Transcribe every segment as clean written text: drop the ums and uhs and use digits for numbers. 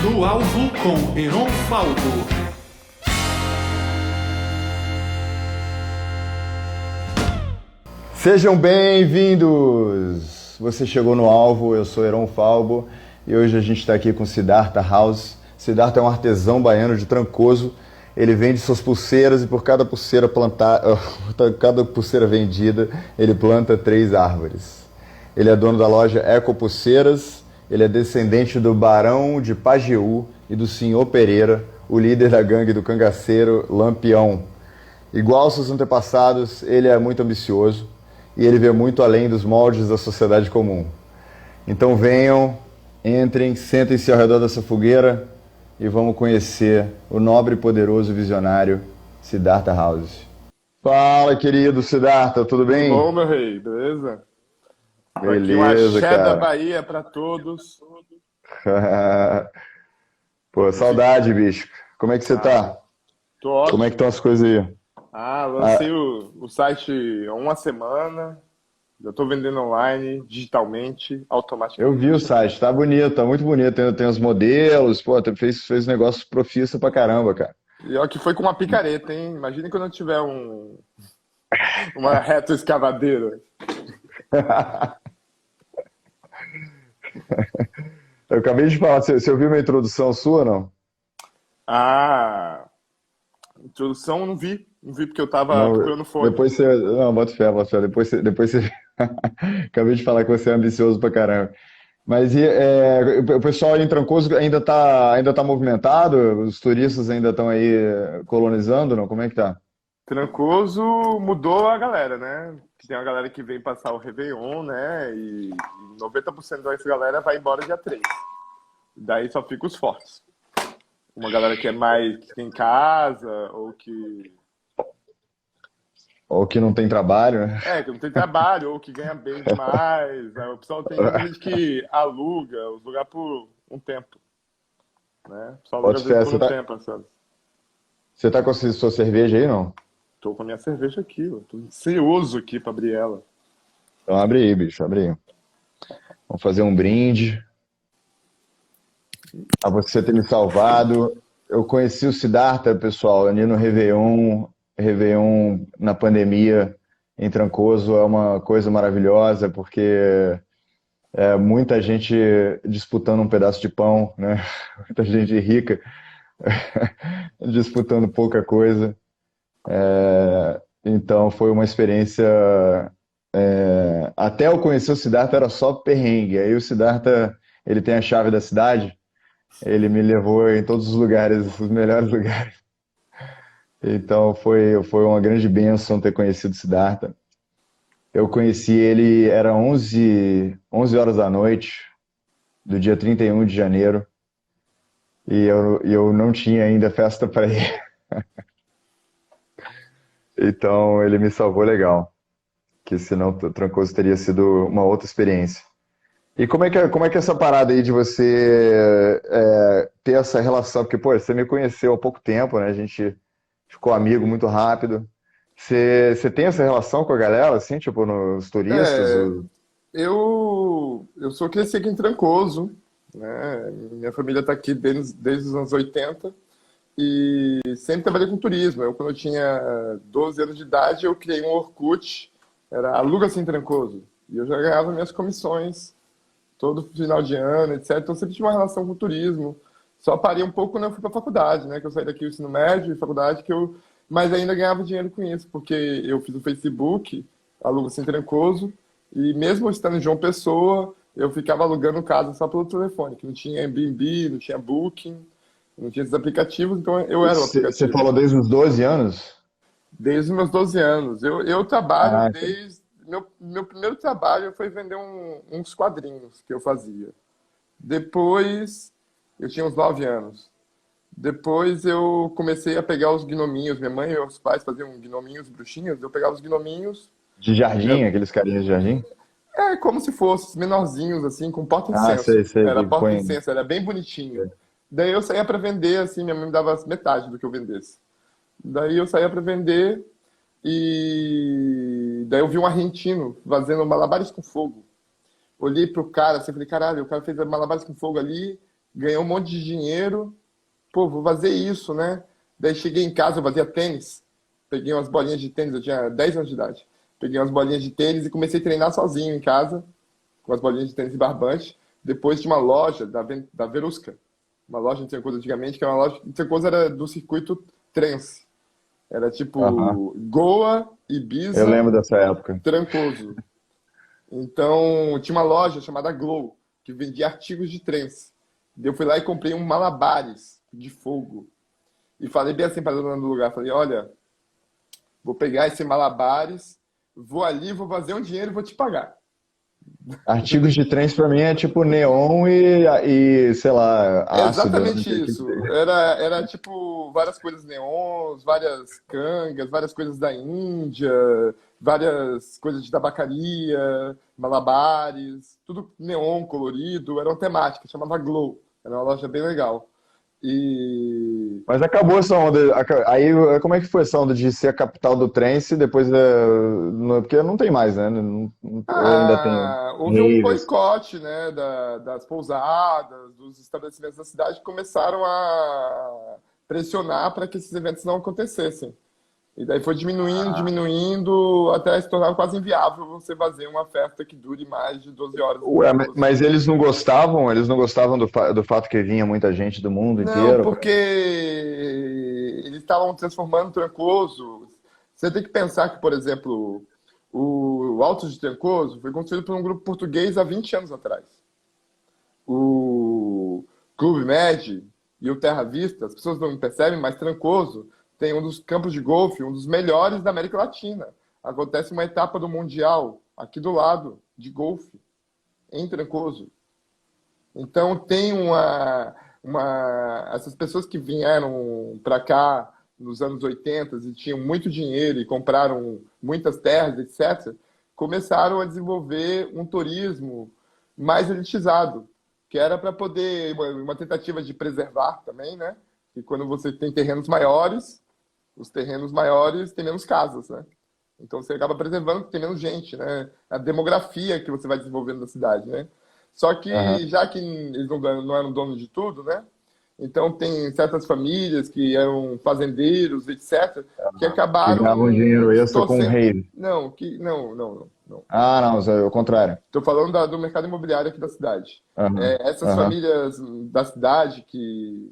No Alvo com Heron Falco. Sejam bem-vindos! Você chegou no Alvo, eu sou Heron Falbo e hoje a gente está aqui com Siddhartha House. Siddhartha é um artesão baiano de Trancoso. Ele vende suas pulseiras e por cada pulseira vendida, ele planta 3 árvores. Ele é dono da loja Eco Pulseiras, ele é descendente do Barão de Pajeú e do Senhor Pereira, o líder da gangue do cangaceiro Lampião. Igual aos seus antepassados, ele é muito ambicioso e ele vê muito além dos moldes da sociedade comum. Então venham, entrem, sentem-se ao redor dessa fogueira e vamos conhecer o nobre, poderoso e visionário Siddhartha House. Fala, querido Siddhartha, tudo bem? Tudo bom, meu rei? Beleza? Beleza, aqui um axé cara. da Bahia para todos. Pô, saudade, bicho. Como é que você tá? Tô ótimo. Como é que estão as coisas aí? Lancei o site há uma semana. Já tô vendendo online, digitalmente, automaticamente. Eu vi o site, tá bonito, tá muito bonito. Tem os modelos, pô, fez negócio profissa pra caramba, cara. E olha que foi com uma picareta, hein? Imagine quando eu tiver uma retroescavadeira. Eu acabei de falar, você ouviu minha introdução sua, não? Introdução eu não vi. Não vi porque eu tava Não, procurando fone. depois você. Não, bota fé, bota fé. Depois você. Acabei de falar que você é ambicioso pra caramba. Mas o pessoal aí em Trancoso ainda tá movimentado? Os turistas ainda estão aí colonizando, não? Como é que tá? Trancoso mudou a galera, né? Tem uma galera que vem passar o Réveillon, né? E 90% dessa galera vai embora dia 3. Daí só fica os fortes. Uma galera que é mais que tem casa, Ou que não tem trabalho, né? que não tem trabalho, ou que ganha bem demais. Né? O pessoal tem muita gente que aluga os lugares por um tempo. Né? O pessoal aluga Bota às fé, vezes por um tempo, sabe? você tá com a sua cerveja aí, não? Tô com a minha cerveja aqui, ó. Tô ansioso aqui pra abrir ela. Então abre aí, bicho, abre aí. Vamos fazer um brinde a você ter me salvado. Eu conheci o Siddhartha, pessoal, ali no Réveillon na pandemia em Trancoso é uma coisa maravilhosa, porque é muita gente disputando um pedaço de pão, né? Muita gente rica disputando pouca coisa. Então foi uma experiência. Até eu conhecer o Siddhartha era só perrengue. Aí o Siddhartha, ele tem a chave da cidade, ele me levou em todos os lugares, os melhores lugares. Então foi uma grande bênção ter conhecido o Siddhartha. Eu conheci ele, era 11 horas da noite, do dia 31 de janeiro, e eu não tinha ainda festa para ir. Então ele me salvou legal, que senão Trancoso teria sido uma outra experiência. E como é que é essa parada aí de você ter essa relação? Porque, pô, você me conheceu há pouco tempo, né? A gente ficou amigo muito rápido. Você tem essa relação com a galera, assim, tipo, nos turistas? É, eu sou cresci aqui em Trancoso, né? Minha família está aqui desde os anos 80 e sempre trabalhei com turismo. Quando eu tinha 12 anos de idade, eu criei um Orkut, era Aluga-se em Trancoso. E eu já ganhava minhas comissões todo final de ano, etc. Então sempre tive uma relação com o turismo. Só parei um pouco quando eu fui para a faculdade, né? Que eu saí daqui do ensino médio e faculdade, mas ainda ganhava dinheiro com isso, porque eu fiz o Facebook, Aluga-se em Trancoso, e mesmo estando em João Pessoa, eu ficava alugando casa só pelo telefone, que não tinha Airbnb, não tinha Booking, não tinha esses aplicativos, então eu era o Você aplicativo. falou desde os 12 anos? Desde os meus 12 anos. Eu trabalho Caraca. desde. Meu primeiro trabalho foi vender uns quadrinhos que eu fazia. Depois, eu tinha uns 9 anos. Depois eu comecei a pegar os gnominhos. Minha mãe e meus pais faziam gnominhos, bruxinhas. Eu pegava os gnominhos. De jardim, eu- aqueles carinhas de jardim? É como se fossem menorzinhos, assim, com Ah, sei, porta-incenso. sei, Era que põe. porta-incenso, era bem bonitinho. Daí eu saía para vender, assim, minha mãe me dava metade do que eu vendesse. Daí eu saía para vender e daí eu vi um argentino fazendo malabares com fogo. Olhei pro cara, assim, falei, caralho, o cara fez malabares com fogo ali ganhei um monte de dinheiro. Pô, vou fazer isso, né? Daí cheguei em casa, eu fazia tênis. Peguei umas bolinhas de tênis, eu tinha 10 anos de idade. Peguei umas bolinhas de tênis e comecei a treinar sozinho em casa, com as bolinhas de tênis e barbante. Depois de uma loja da Verusca, uma loja de Trancoso antigamente, que era uma loja de Trancoso, era do circuito trance. Era Aham. tipo Goa, Eu Ibiza, lembro dessa época. Trancoso. Então, tinha uma loja chamada Glow, que vendia artigos de trance. Eu fui lá e comprei um malabares de fogo. E falei bem assim para a dona do lugar, falei, olha, vou pegar esse malabares, vou ali, vou fazer um dinheiro e vou te pagar. Artigos de trens pra mim é tipo neon sei lá, É ácido, né? exatamente isso. Era tipo várias coisas neons, várias cangas, várias coisas da Índia, várias coisas de tabacaria, malabares, tudo neon, colorido. Era uma temática, chamava Glow. Era uma loja bem legal. E Mas acabou essa onda. Aí, como é que foi essa onda de ser a capital do trance e depois. Porque não tem mais, né? Ou ainda tem houve um raves. boicote, né, das pousadas, dos estabelecimentos da cidade que começaram a pressionar para que esses eventos não acontecessem. E daí foi diminuindo, Ah. diminuindo, até se tornar quase inviável você fazer uma festa que dure mais de 12 horas em Ué, Trancoso. mas eles não gostavam do fato que vinha muita gente do mundo Não, inteiro. porque eles estavam transformando Trancoso. Você tem que pensar que, por exemplo, o Alto de Trancoso foi construído por um grupo português há 20 anos atrás. O Clube Med e o Terra Vista, as pessoas não percebem, mas Trancoso tem um dos campos de golfe, um dos melhores da América Latina. Acontece uma etapa do Mundial aqui do lado de golfe, em Trancoso. Então tem essas pessoas que vieram para cá nos anos 80 e tinham muito dinheiro e compraram muitas terras, etc., começaram a desenvolver um turismo mais elitizado, que era para poder, uma tentativa de preservar também, né? E quando você tem terrenos maiores, os terrenos maiores têm menos casas, né? Então você acaba preservando porque tem menos gente, né? A demografia que você vai desenvolvendo da cidade, né? Só Aham. que já que eles não eram donos de tudo, né? Então tem certas famílias que eram fazendeiros, etc., que Que acabaram ganhavam dinheiro extra com distorcendo. rave. Não, não. Ah, não, é o contrário. Estou falando do mercado imobiliário aqui da cidade. Aham. Essas Aham. famílias da cidade que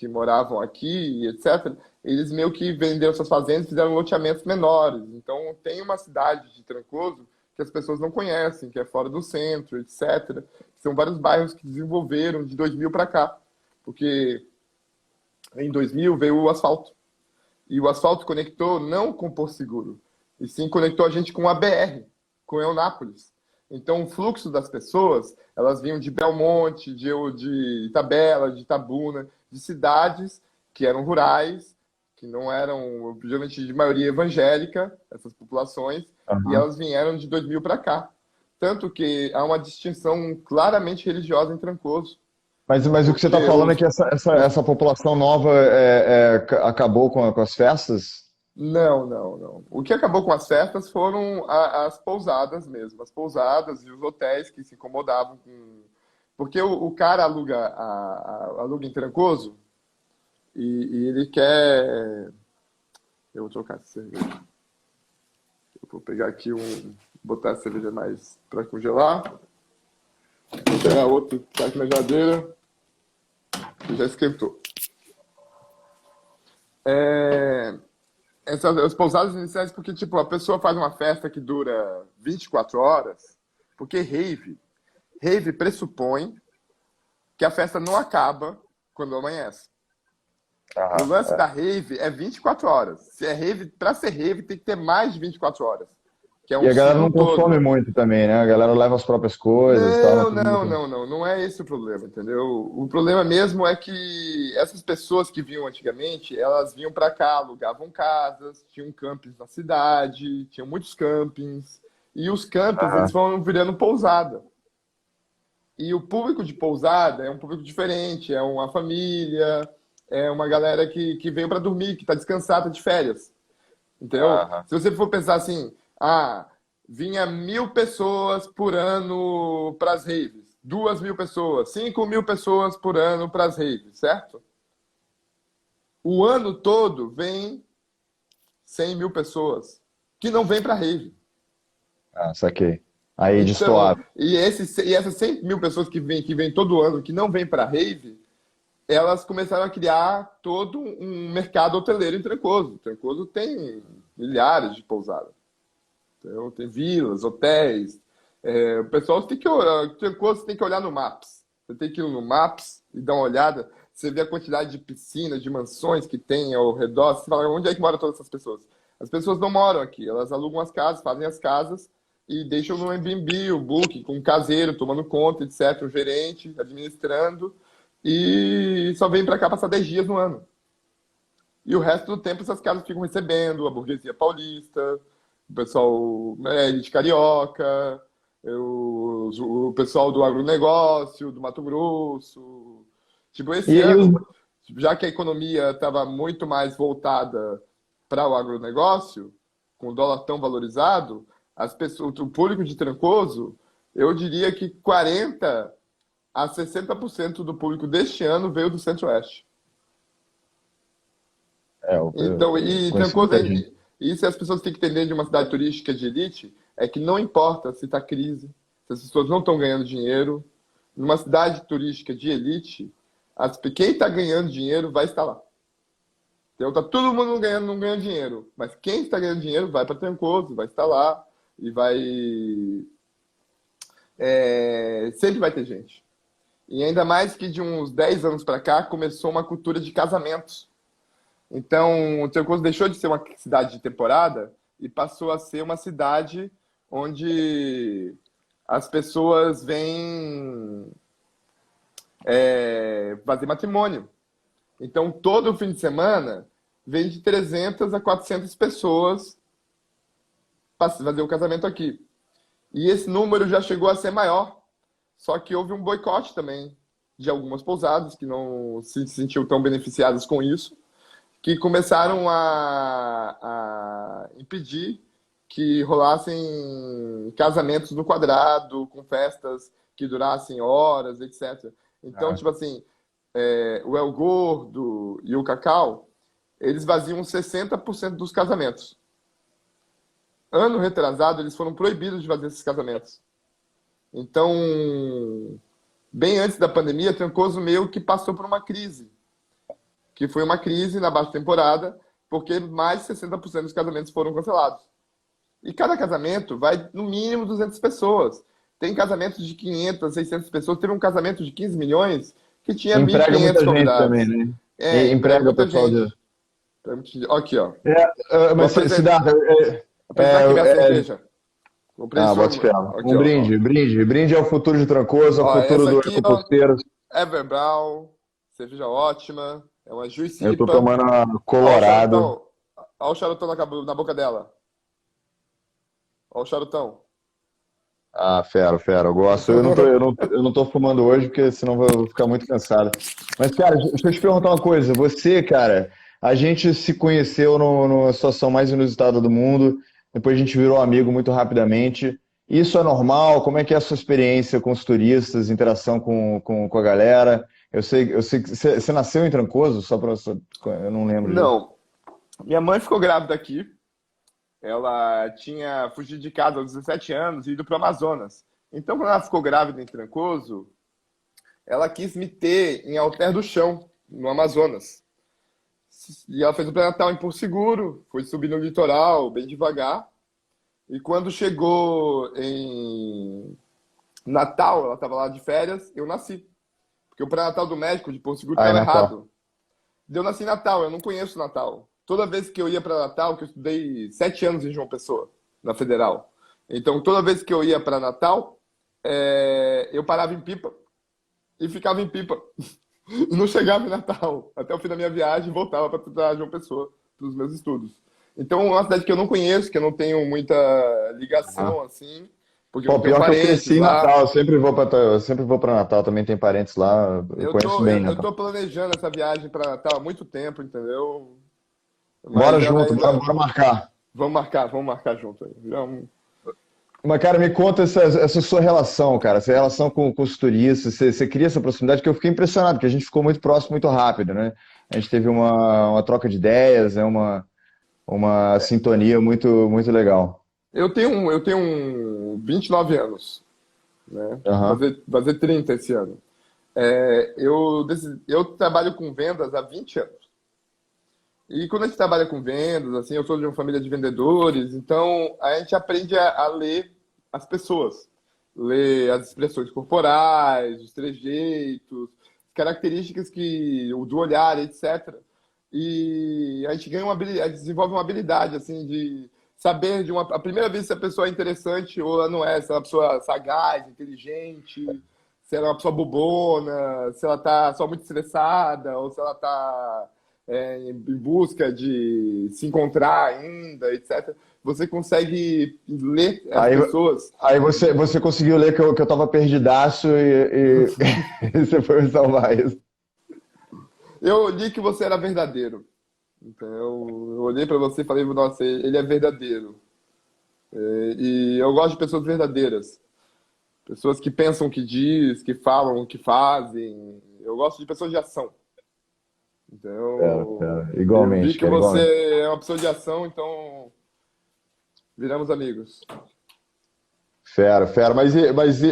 moravam aqui, etc., eles meio que venderam suas fazendas e fizeram loteamentos menores. Então, tem uma cidade de Trancoso que as pessoas não conhecem, que é fora do centro, etc. São vários bairros que desenvolveram de 2000 para cá, porque em 2000 veio o asfalto. E o asfalto conectou não com Porto Seguro, e sim conectou a gente com a BR, com Eunápolis. Então, o fluxo das pessoas, elas vinham de Belmonte, de Itabela, de Itabuna, de cidades que eram rurais, que não eram, geralmente, de maioria evangélica, essas populações, e Aham. elas vieram de 2000 para cá. Tanto que há uma distinção claramente religiosa em Trancoso, Mas o que você está porque falando é que os essa população nova acabou com as festas? Não. O que acabou com as festas foram as pousadas mesmo. As pousadas e os hotéis que se incomodavam com. Porque o cara aluga em Trancoso e ele quer. Eu vou trocar essa cerveja. Eu vou pegar aqui botar a cerveja mais para congelar. Vou pegar outro que tá aqui na geladeira, que já esquentou. É, as pousadas iniciais, porque, tipo, a pessoa faz uma festa que dura 24 horas, porque rave pressupõe que a festa não acaba quando amanhece. O Aham. lance da rave é 24 horas. Se é rave, para ser rave, tem que ter mais de 24 horas, que é E um a galera ciclo não consome todo. muito também, né? A galera leva as próprias coisas e tal, não é Não, tudo não, muito. não, não. Não é esse o problema, entendeu? O problema mesmo é que essas pessoas que vinham antigamente, elas vinham para cá, alugavam casas, tinham campings na cidade, tinham muitos campings. E os campings, eles Aham. vão virando pousada. E o público de pousada é um público diferente, é uma família, é uma galera que veio para dormir, que está descansada de férias. Entendeu? Aham. Se você for pensar assim, vinha 1000 pessoas por ano para as raves. 2.000 pessoas, 5.000 pessoas por ano para as raves, certo? O ano todo vem 100.000 pessoas que não vêm para rave. Ah, saquei. Aí Então, destoado. e essas 100.000 pessoas que vêm todo ano, que não vêm para rave, elas começaram a criar todo um mercado hoteleiro em Trancoso. Trancoso tem milhares de pousadas. Então, tem vilas, hotéis. O pessoal tem que olhar, Trancoso você tem que olhar no Maps. Você tem que ir no Maps e dar uma olhada. Você vê a quantidade de piscinas, de mansões que tem ao redor. Você fala, onde é que moram todas essas pessoas? As pessoas não moram aqui. Elas alugam as casas, fazem as casas e deixam no Airbnb, o Booking, com um caseiro, tomando conta, etc. Um gerente, administrando. E só vem para cá passar 10 dias no ano. E o resto do tempo essas casas ficam recebendo a burguesia paulista, o pessoal, né, de carioca, o pessoal do agronegócio, do Mato Grosso. Tipo, esse E os... ano, já que a economia estava muito mais voltada para o agronegócio, com o dólar tão valorizado, as pessoas, o público de Trancoso, eu diria que 40 a 60% do público deste ano veio do Centro-Oeste. Então, eu e conheci Trancoso, muita gente. isso as pessoas têm que entender de uma cidade turística de elite, é que não importa se está crise, se as pessoas não estão ganhando dinheiro, numa cidade turística de elite, quem está ganhando dinheiro vai estar lá. Então, está todo mundo ganhando, não ganhando dinheiro, mas quem está ganhando dinheiro vai para Trancoso, vai estar lá e sempre vai ter gente. E ainda mais que de uns 10 anos para cá começou uma cultura de casamentos. Então, Trancoso deixou de ser uma cidade de temporada e passou a ser uma cidade onde as pessoas vêm fazer matrimônio. Então, todo fim de semana vem de 300 a 400 pessoas para fazer o casamento aqui. E esse número já chegou a ser maior. Só que houve um boicote também de algumas pousadas que não se sentiam tão beneficiadas com isso, que começaram a impedir que rolassem casamentos no quadrado, com festas que durassem horas, etc. Então, Ah, tipo assim, o El Gordo e o Cacau, eles vaziam 60% dos casamentos. Ano retrasado, eles foram proibidos de fazer esses casamentos. Então, bem antes da pandemia, Trancoso meio que passou por uma crise, que foi uma crise na baixa temporada, porque mais de 60% dos casamentos foram cancelados. E cada casamento vai, no mínimo, 200 pessoas. Tem casamentos de 500, 600 pessoas. Teve um casamento de 15 milhões que tinha emprega muita 1.500 gente também, convidados. né? E Emprega emprega o muita pessoal gente. de. Aqui, ó. Vou Mas, Siddhartha, apresentar aqui minha cerveja. Comprei ah, só. bota fé. Aqui, Um ó. brinde, brinde. Brinde ao futuro de Trancoso, ao Ó, futuro essa do aqui, ó, Ecoposteiros. Everbrown. Cerveja ótima. É uma Eu tô Juicipa. tomando a Ó o Colorado. charutão. Ó o charutão na boca dela. Ó o charutão. Ah, fera, fera, eu gosto. Eu não tô fumando hoje, porque senão eu vou ficar muito cansado. Mas, cara, deixa eu te perguntar uma coisa. Você, cara, a gente se conheceu numa situação mais inusitada do mundo, depois a gente virou amigo muito rapidamente. Isso é normal? Como é que é a sua experiência com os turistas, interação com a galera? Eu sei que você nasceu em Trancoso, eu não lembro disso. Não. Minha mãe ficou grávida aqui. Ela tinha fugido de casa aos 17 anos e ido para o Amazonas. Então, quando ela ficou grávida em Trancoso, ela quis me ter em Alter do Chão, no Amazonas. E ela fez o pré-natal em Porto Seguro, foi subir no litoral, bem devagar. E quando chegou em Natal, ela estava lá de férias, eu nasci. Porque o pré-natal do médico de Porto Seguro Ai, estava Natal. errado. Eu nasci em Natal, eu não conheço Natal. Toda vez que eu ia para Natal, que eu estudei 7 anos em João Pessoa, na Federal. Então, toda vez que eu ia para Natal, eu parava em Pipa e ficava em Pipa. E não chegava em Natal. Até o fim da minha viagem, voltava para João Pessoa, para os meus estudos. Então, é uma cidade que eu não conheço, que eu não tenho muita ligação, assim, porque eu Pô, não tenho pior que eu parentes cresci em lá. Natal, eu sempre vou para Natal, também tem parentes lá, eu Eu conheço tô, bem eu, eu Natal. tô planejando essa viagem para Natal há muito tempo, entendeu? Bora Mas ela junto, ainda. bora marcar. Vamos marcar junto aí. Mas, cara, me conta essa sua relação, cara, essa relação com os turistas, você cria essa proximidade que eu fiquei impressionado, porque a gente ficou muito próximo muito rápido, né? A gente teve uma troca de ideias, né? Uma sintonia muito legal. Eu tenho 29 anos, né? Aham. Fazer 30 esse ano. Eu trabalho com vendas há 20 anos. E quando a gente trabalha com vendas, assim, eu sou de uma família de vendedores, então a gente aprende a ler as pessoas, ler as expressões corporais, os trejeitos, características do olhar, etc. E a gente ganha a gente desenvolve uma habilidade, assim, de saber a primeira vez se a pessoa é interessante ou ela não é, se ela é uma pessoa sagaz, inteligente, se ela é uma pessoa bobona, se ela está só muito estressada, ou se ela está em busca de se encontrar ainda, etc. Você consegue ler as Aí, pessoas. aí você conseguiu ler que eu tava perdidaço e você foi me salvar isso. Eu li que você era verdadeiro. Então, eu olhei para você e falei, nossa, ele é verdadeiro. E eu gosto de pessoas verdadeiras. Pessoas que pensam o que diz, que falam o que fazem. Eu gosto de pessoas de ação. Pera, Então, pera. eu vi Igualmente, que cara, igualmente. você é uma pessoa de ação, então viramos amigos. Fera, fera.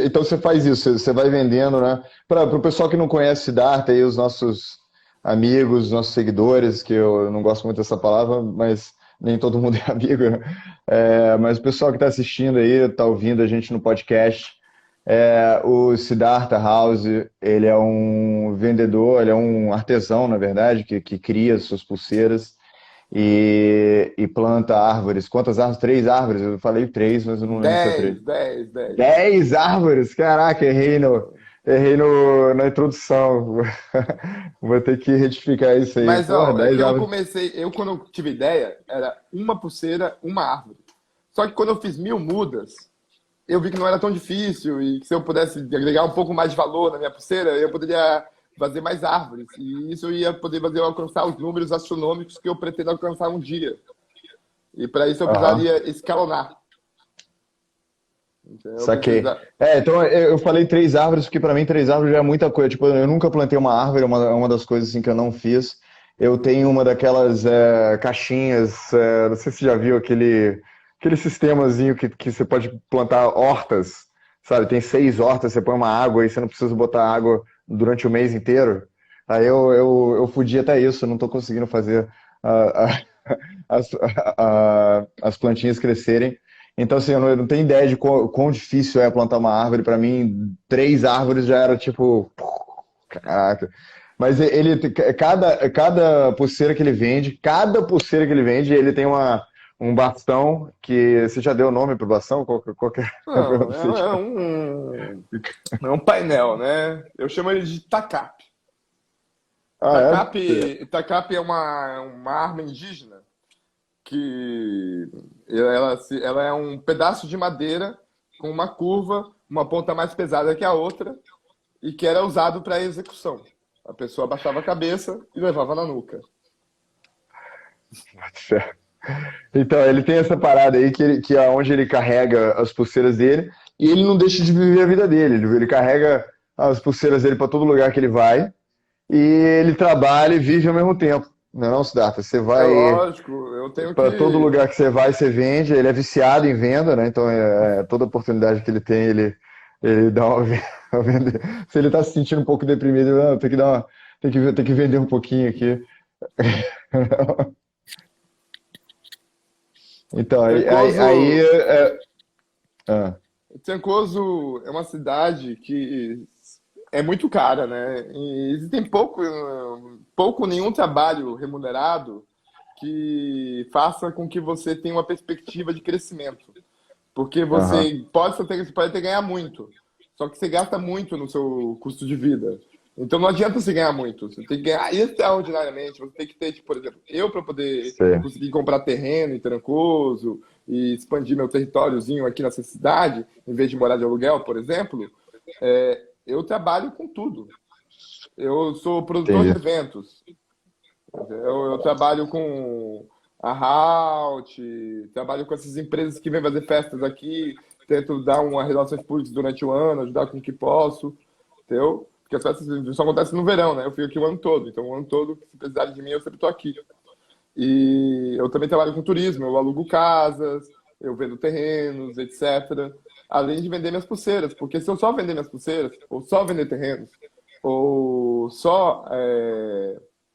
Então você faz isso, você vai vendendo, né? Para o pessoal que não conhece Siddhartha aí, os nossos amigos, os nossos seguidores, que eu não gosto muito dessa palavra, mas nem todo mundo é amigo, né? Mas o pessoal que está assistindo aí, está ouvindo a gente no podcast, o Siddhartha House, ele é um vendedor, ele é um artesão, na verdade, que cria suas pulseiras e planta árvores. Quantas árvores? 3 árvores. Eu falei 3, mas eu não lembro se é 3. 10. 10 árvores? Caraca, na introdução. Vou ter que retificar isso aí. Mas, Porra, ó, 10 eu árvores. comecei, eu quando eu tive ideia, era uma pulseira, uma árvore. Só que quando eu fiz 1000 mudas, eu vi que não era tão difícil e que se eu pudesse agregar um pouco mais de valor na minha pulseira, eu poderia fazer mais árvores. E isso ia poder fazer eu alcançar os números astronômicos que eu pretendo alcançar um dia. E para isso eu Aham, precisaria escalonar. Então, eu saquei. precisa... Então eu falei 3 árvores, porque para mim 3 árvores já é muita coisa. Tipo, eu nunca plantei uma árvore, é uma das coisas assim, que eu não fiz. Eu tenho uma daquelas caixinhas, não sei se você já viu aquele sistemazinho que você pode plantar hortas, sabe? Tem 6 hortas, você põe uma água e você não precisa botar água durante o mês inteiro. Aí eu fudi até isso, não estou conseguindo fazer as, as plantinhas crescerem. Então, assim, eu não tenho ideia de quão difícil é plantar uma árvore. Para mim, 3 árvores já era tipo. Caraca. Mas cada pulseira que ele vende, ele tem um bastão que. Você já deu o nome pro bastão? Qualquer. Não, é um painel, né? Eu chamo ele de tacape. Ah, é? Tacape é uma arma indígena que ela é um pedaço de madeira com uma curva, uma ponta mais pesada que a outra, e que era usado para execução. A pessoa abaixava a cabeça e levava na nuca. Certo. Então, ele tem essa parada aí que é onde ele carrega as pulseiras dele e ele não deixa de viver a vida dele. Ele carrega as pulseiras dele para todo lugar que ele vai e ele trabalha e vive ao mesmo tempo. Não é não, Siddhartha? Você É vai lógico, eu tenho para todo que. lugar que você vai, você vende. Ele é viciado em venda, né? Então, toda oportunidade que ele tem, ele dá uma venda. Se ele está se sentindo um pouco deprimido, ele, "Não, tem que vender um pouquinho aqui." Então, Trancoso, ah, Trancoso é uma cidade que é muito cara, né? E existem pouco nenhum trabalho remunerado que faça com que você tenha uma perspectiva de crescimento. Porque aham, você pode até ganhar muito, só que você gasta muito no seu custo de vida. Então não adianta você ganhar muito, você tem que ganhar extraordinariamente. Você tem que ter, tipo, por exemplo, eu para poder sei. conseguir comprar terreno em Trancoso e expandir meu territóriozinho aqui nessa cidade, em vez de morar de aluguel, por exemplo, eu trabalho com tudo. Eu sou produtor de Entendi. eventos. Eu trabalho com a Halt, trabalho com essas empresas que vêm fazer festas aqui. tento dar uma relações públicas durante o ano, ajudar com o que posso, entendeu? Porque as festas só acontecem no verão, né? Eu fico aqui o ano todo, então o ano todo, se precisarem de mim, eu sempre estou aqui. E eu também trabalho com turismo, eu alugo casas, eu vendo terrenos, etc. Além de vender minhas pulseiras, porque se eu só vender minhas pulseiras, ou só vender terrenos, ou só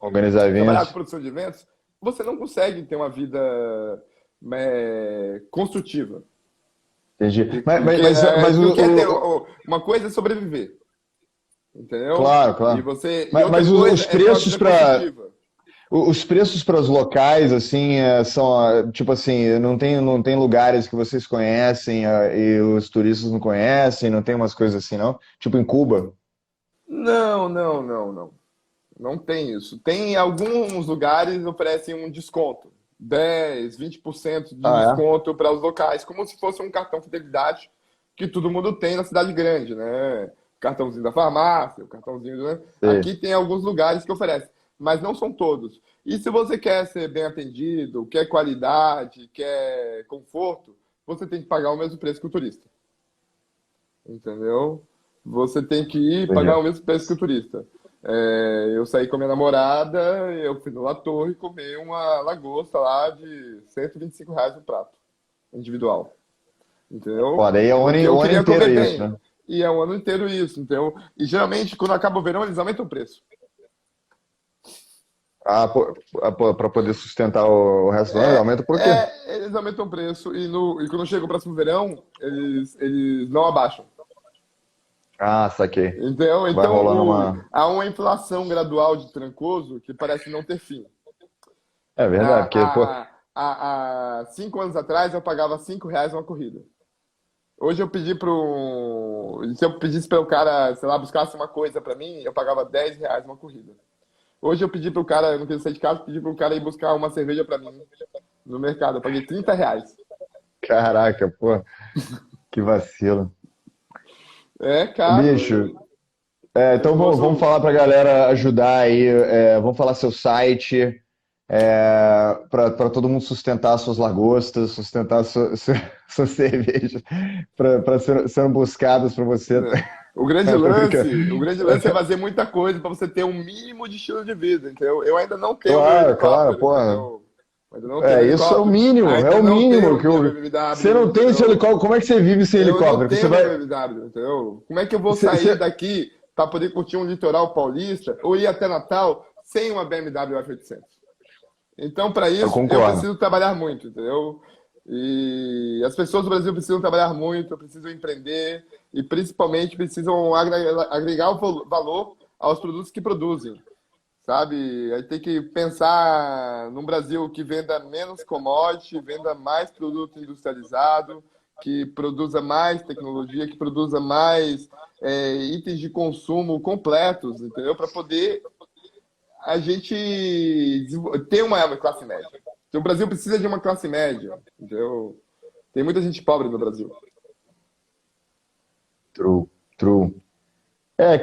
Organizar trabalhar com eventos. produção de eventos, você não consegue ter uma vida construtiva. Entendi. Porque, Mas porque uma coisa é sobreviver, entendeu? claro, E claro. e outra coisa Os é ter uma preços vida para construtiva. os preços para os locais, assim, são, tipo assim, não tem lugares que vocês conhecem, e os turistas não conhecem, não tem umas coisas assim, não? Tipo em Cuba. Não, não, não, não. Não tem isso. Tem alguns lugares que oferecem um desconto, 10, 20% de Ah, é? desconto para os locais, como se fosse um cartão fidelidade que todo mundo tem na cidade grande, né? Cartãozinho da farmácia, o cartãozinho, né? Sei. Aqui tem alguns lugares que oferecem, mas não são todos. E se você quer ser bem atendido, quer qualidade, quer conforto, você tem que pagar o mesmo preço que o turista, entendeu? Você tem que ir pagar Entendi. o mesmo preço que o turista. Eu saí com a minha namorada, eu fui no La Torre comer uma lagosta lá de R$ 125 o prato, individual, entendeu? Pô, daí é Porque eu o ano queria inteiro comer isso, bem. né? E é o ano inteiro isso, entendeu? E geralmente, quando acaba o verão, eles aumentam o preço. Ah, para poder sustentar o resto do ano, aumenta por quê? Eles aumentam o preço e quando chega o próximo verão, eles não abaixam. Ah, saquei. Entendeu? Vai Então, rolando uma. há uma inflação gradual de Trancoso que parece não ter fim. É verdade, porque, pô, Há 5 anos atrás eu pagava R$ 5 uma corrida. Hoje eu pedi pro. Se eu pedisse para o cara, sei lá, buscasse uma coisa para mim, eu pagava R$ 10 uma corrida. Hoje eu pedi pro cara, eu não queria sair de casa, pedi pro cara ir buscar uma cerveja para mim no mercado. Eu paguei R$ 30. caraca, pô, que vacilo. É caro. Bicho, É então vamos famoso. falar pra galera ajudar aí, vamos falar seu site, para todo mundo sustentar suas lagostas, sustentar suas cervejas, para serem buscadas para você. Né? Tô brincando. O grande lance é fazer muita coisa para você ter um mínimo de estilo de vida, entendeu? Eu ainda não tenho meu Claro, claro, helicóptero, pô. entendeu? Ainda não tenho Isso helicóptero. é Ainda o não mínimo tenho que minha eu... Você BMW, não tem esse entendeu? helicóptero, como é que você vive sem Eu não helicóptero? Que você tenho minha vai... BMW, entendeu? Como é que eu vou Você, sair você... daqui para poder curtir um litoral paulista ou ir até Natal sem uma BMW F800? Então, para Eu isso, eu concordo. preciso trabalhar muito, entendeu? E as pessoas do Brasil precisam trabalhar muito, precisam empreender e, principalmente, precisam agregar o valor aos produtos que produzem, sabe? Aí tem que pensar num Brasil que venda menos commodity, venda mais produto industrializado, que produza mais tecnologia, que produza mais itens de consumo completos, entendeu? Para poder a gente ter uma classe média. Então, o Brasil precisa de uma classe média, entendeu? Tem muita gente pobre no Brasil. True, true.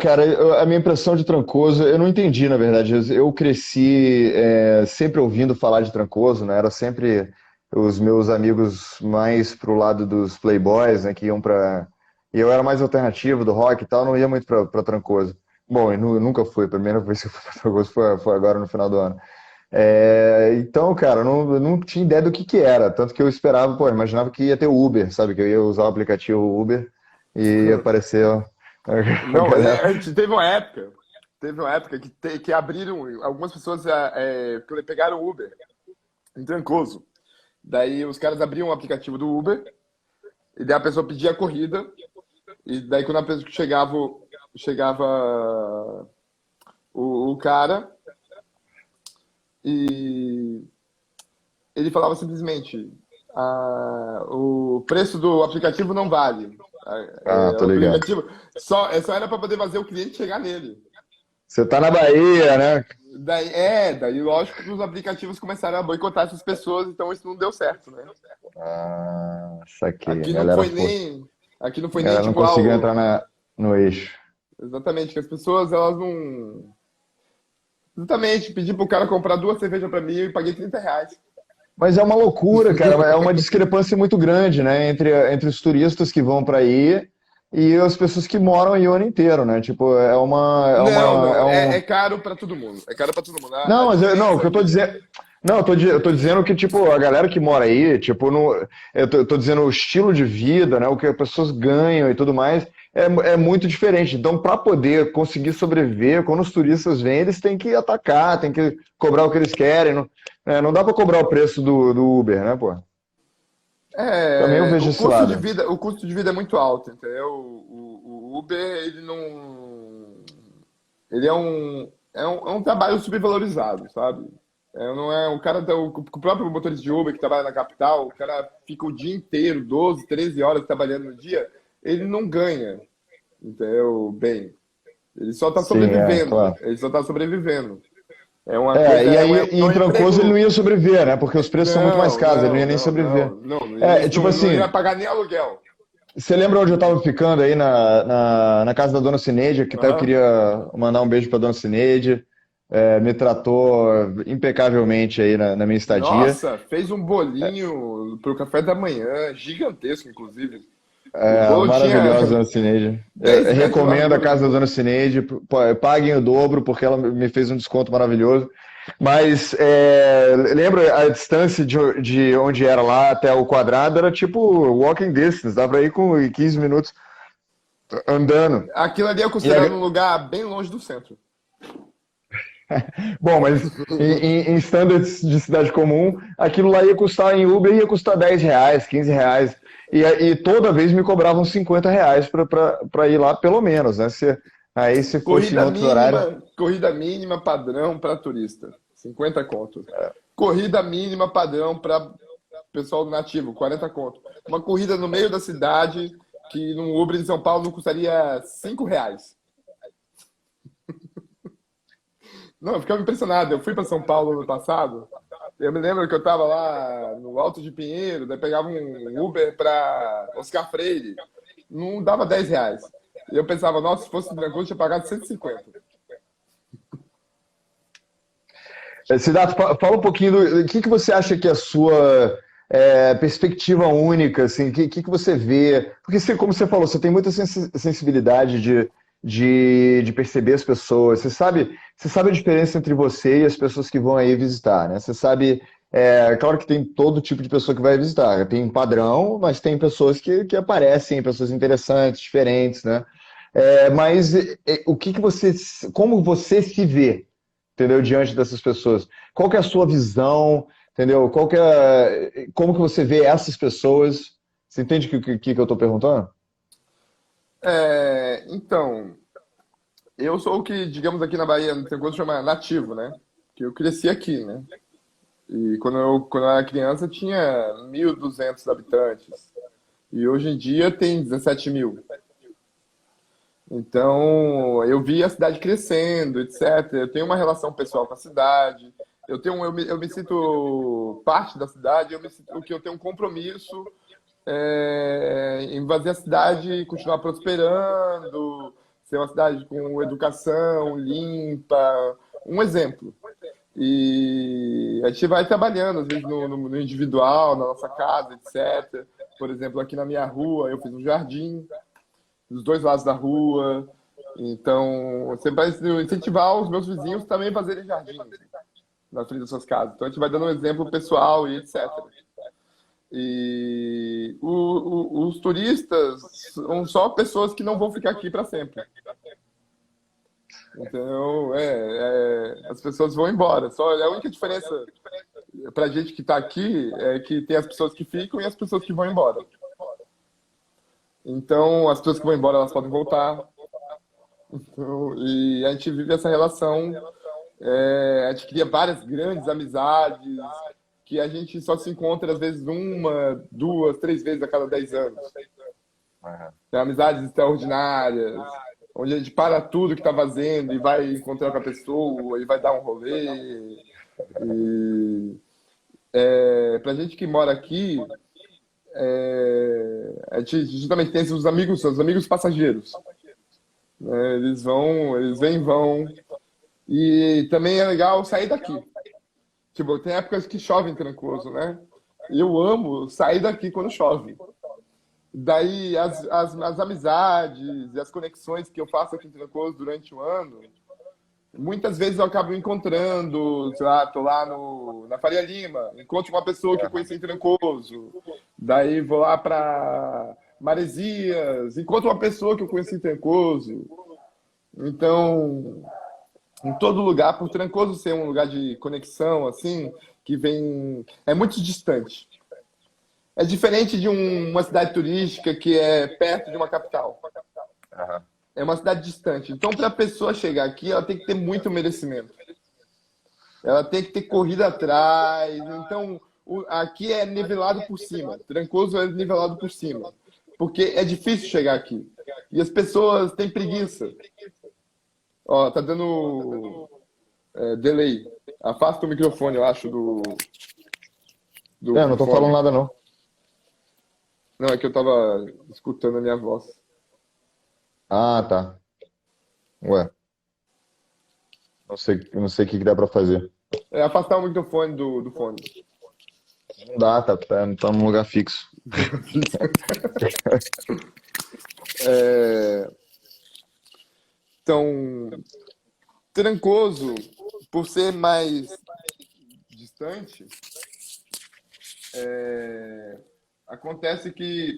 Cara, a minha impressão de Trancoso, eu não entendi, na verdade. Eu cresci sempre ouvindo falar de Trancoso, né? Era sempre os meus amigos mais pro lado dos playboys, né? Que iam pra... E eu era mais alternativo do rock e tal, não ia muito pra Trancoso. Bom, eu nunca fui. A primeira vez que eu fui pra Trancoso foi agora no final do ano. Então, cara, eu não tinha ideia do que era. Tanto que eu esperava, pô, eu imaginava que ia ter o Uber, sabe? Que eu ia usar o aplicativo Uber e ia aparecer ó, a Não, galera. a gente teve uma época que abriram, algumas pessoas pegaram Uber em Trancoso. Daí os caras abriam o aplicativo do Uber e daí a pessoa pedia a corrida e daí quando a pessoa chegava o cara e ele falava simplesmente o preço do aplicativo não vale. Ah, tô O ligado. aplicativo só era para poder fazer o cliente chegar nele. Você tá na Bahia, né? Daí lógico que os aplicativos começaram a boicotar essas pessoas, então isso não deu certo, né? Ah, saquei. Aqui não foi nem, aqui não A foi nem galera não tipo, conseguiu entrar no eixo. exatamente, que as pessoas elas não, exatamente, pedi pro cara comprar duas cervejas para mim e paguei R$ 30. Mas é uma loucura, cara. É uma discrepância muito grande, né? Entre os turistas que vão para aí e as pessoas que moram aí o ano inteiro, né? Tipo, Não, não, é é, um. é caro para todo mundo. É caro para todo mundo. A Não, não, o diferença que eu tô aqui. dizendo. Não, eu tô dizendo que, tipo, a galera que mora aí, tipo, no, eu tô dizendo o estilo de vida, né? O que as pessoas ganham e tudo mais, é muito diferente. Então, para poder conseguir sobreviver, quando os turistas vêm, eles têm que atacar, têm que cobrar o que eles querem. Não, não dá para cobrar o preço do Uber, né, pô? Também eu vejo esse lado. O custo de vida é muito alto, entendeu? O Uber, ele não. Ele é um trabalho subvalorizado, sabe? Não é, o próprio motorista de Uber que trabalha na capital, o cara fica o dia inteiro, 12, 13 horas trabalhando no dia, ele não ganha, entendeu? Bem, ele só está Sim, sobrevivendo, claro. ele só está sobrevivendo. É uma É, coisa, e aí é em um Trancoso ele não emprego. ia sobreviver, né? Porque os preços são muito mais Não, caros, ele não ia não, nem não, sobreviver. não, não, É, tipo não ia assim, pagar nem aluguel. você lembra onde eu tava ficando aí na casa da Dona Cineide, que até eu Aham. queria mandar um beijo pra Dona Cineide, me tratou impecavelmente aí na minha estadia. Nossa, fez um bolinho pro café da manhã, gigantesco, inclusive. O bolo tinha Maravilhosa, Dona Cineide. Eu 10 metros de recomendo a largura, o casa da Dona bolo. Cineide, paguem o dobro, porque ela me fez um desconto maravilhoso. Mas lembra a distância de onde era lá até o quadrado era tipo walking distance, dá pra ir com 15 minutos andando. Aquilo ali é E considerado um lugar bem longe do centro. bom, mas em standards de cidade comum, aquilo lá ia custar em Uber ia custar R$ 10, R$ 15. E toda vez me cobravam R$ 50 para ir lá, pelo menos, né? Aí se fosse em outros horários. Corrida mínima padrão para turista, 50 conto. Corrida mínima padrão para pessoal nativo, 40 conto. Uma corrida no meio da cidade que no Uber em São Paulo não custaria R$ 5. Não, eu ficava impressionado. Eu fui para São Paulo no passado. Eu me lembro que eu estava lá no Alto de Pinheiro, daí pegava um Uber para Oscar Freire. Não dava R$ 10. E eu pensava, nossa, se fosse tranquilo, eu tinha pagado 150. Siddhartha, fala um pouquinho do que você acha que é a sua perspectiva única, assim, que você vê? Porque, como você falou, você tem muita sensibilidade de perceber as pessoas. Você sabe a diferença entre você e as pessoas que vão aí visitar, né? Você sabe, claro que tem todo tipo de pessoa que vai visitar. Tem um padrão, mas tem pessoas que aparecem, pessoas interessantes, diferentes, né? Mas o que você, como você se vê, entendeu, diante dessas pessoas? Qual que é a sua visão, entendeu? Como que você vê essas pessoas? Você entende que eu estou perguntando? Então, eu sou o que, digamos, aqui na Bahia, tem coisa que chama nativo, né? Que eu cresci aqui, né? E quando eu era criança tinha 1.200 habitantes. E hoje em dia tem 17 mil. Então, eu vi a cidade crescendo, etc. Eu tenho uma relação pessoal com a cidade. Eu me sinto parte da cidade. Eu tenho um compromisso em fazer a cidade continuar prosperando, ser uma cidade com educação limpa, um exemplo. E a gente vai trabalhando, às vezes, no individual, na nossa casa, etc. Por exemplo, aqui na minha rua, eu fiz um jardim dos dois lados da rua. Então, você vai incentivar os meus vizinhos também a fazerem jardins na frente das suas casas. Então, a gente vai dando um exemplo pessoal e etc. E os turistas são só pessoas que não vão ficar aqui para sempre. Então, as pessoas vão embora. Só a única diferença para a gente que está aqui é que tem as pessoas que ficam e as pessoas que vão embora. Então, as pessoas que vão embora, elas podem voltar. Então, e a gente vive essa relação. A gente cria várias grandes amizades que a gente só se encontra, às vezes, uma, duas, três vezes a cada 10 anos. Tem amizades extraordinárias, onde a gente para tudo que está fazendo e vai encontrar com a pessoa e vai dar um rolê. E, pra gente que mora aqui, a gente justamente tem esses amigos, os amigos passageiros. Né? Eles vêm e vão. E também é legal sair daqui. Tipo, tem épocas que chove em Trancoso, né? E eu amo sair daqui quando chove. Daí as amizades e as conexões que eu faço aqui em Trancoso durante o ano, muitas vezes eu acabo encontrando, sei lá, tô lá na Faria Lima, encontro uma pessoa que eu conheci em Trancoso, daí vou lá para Maresias, encontro uma pessoa que eu conheci em Trancoso. Então, em todo lugar, por Trancoso ser um lugar de conexão, assim, que vem. É muito distante. É diferente de uma cidade turística que é perto de uma capital. Aham. É uma cidade distante. Então, para a pessoa chegar aqui, ela tem que ter muito merecimento. Ela tem que ter corrida atrás. Então, aqui é nivelado por cima. Trancoso é nivelado por cima. Porque é difícil chegar aqui. E as pessoas têm preguiça. Ó, tá dando delay. Afasta o microfone, eu acho, É, do não tô falando fone. nada, não. Não, é que eu tava escutando a minha voz. Ah, tá. Ué, não sei o que que dá pra fazer. É afastar o microfone do fone. Não dá, tá num lugar fixo. É, então, Trancoso, por ser mais distante, acontece que